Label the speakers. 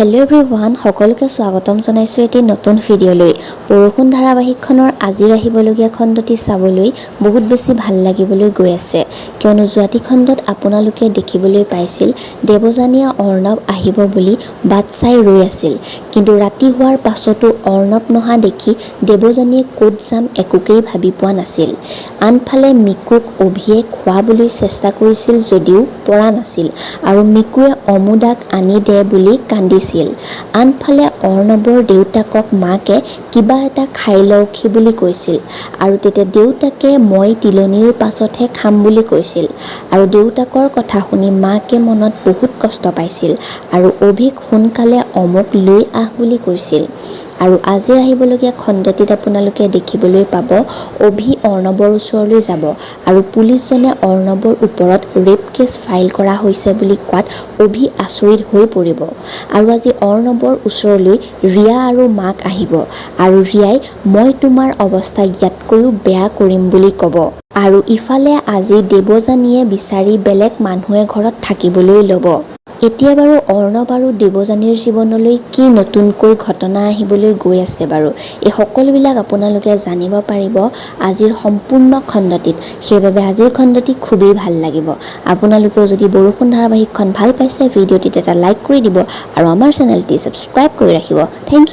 Speaker 1: hello' everyone সকলোকে স্বাগতম জনাইছো এটি নতুন ভিডিঅ'লৈ বৰষুণ ধাৰাবাহিকখনৰ আজি আহিবলগীয়া খণ্ডটি চাবলৈ বহুত বেছি ভাল লাগিবলৈ গৈ আছে কিয়নো যোৱাটি খণ্ডত আপোনালোকে দেখিবলৈ পাইছিল দেৱযানীয়ে অৰ্ণৱ আহিব বুলি বাট চাই ৰৈ আছিল কিন্তু ৰাতি হোৱাৰ পাছতো অৰ্ণৱ নহা দেখি দেৱযানীয়ে ক'ত যাম একোকেই ভাবি পোৱা নাছিল আনফালে মিকুক অভিয়ে খোৱাবলৈ চেষ্টা কৰিছিল যদিও পৰা নাছিল আৰু মিকুৱে অমুদাক আনি দে বুলি কান্দিছিল আনফালে অৰ্ণৱৰ দেউতাকক মাকে কিবা এটা খাই লওঁকি বুলি কৈছিল আৰু তেতিয়া দেউতাকে মই তিলনীৰ পাছতহে খাম বুলি কৈছিল আৰু দেউতাকৰ কথা শুনি মাকে মনত বহুত কষ্ট পাইছিল আৰু অভিক সোনকালে অমুক লৈ আহ বুলি কৈছিল আৰু আজি আহিবলগীয়া খণ্ডটিত আপোনালোকে দেখিবলৈ পাব অভি অৰ্ণৱৰ ওচৰলৈ যাব আৰু পুলিচজনে অৰ্ণৱৰ ওপৰত ৰেপ কেছ ফাইল কৰা হৈছে বুলি কোৱাত অভি আচৰিত হৈ পৰিব আৰু আজি অৰ্ণৱৰ ওচৰলৈ ৰিয়া আৰু মাক আহিব আৰু ৰিয়াই মই তোমাৰ অৱস্থা ইয়াতকৈও বেয়া কৰিম বুলি ক'ব আৰু ইফালে আজি দেৱযানীয়ে বিচাৰি বেলেগ মানুহে ঘৰত থাকিবলৈ ল'ব এতিয়া বাৰু অৰ্ণৱ আৰু দেৱযানীৰ জীৱনলৈ কি নতুনকৈ ঘটনা আহিবলৈ গৈ আছে বাৰু এই সকলোবিলাক আপোনালোকে জানিব পাৰিব আজিৰ সম্পূৰ্ণ খণ্ডটিত সেইবাবে আজিৰ খণ্ডটি খুবেই ভাল লাগিব আপোনালোকেও যদি বৰষুণ ধাৰাবাহিকখন ভাল পাইছে ভিডিঅ'টিত এটা লাইক কৰি দিব আৰু আমাৰ চেনেলটি সাবস্ক্ৰাইব কৰি ৰাখিব থেংক ইউ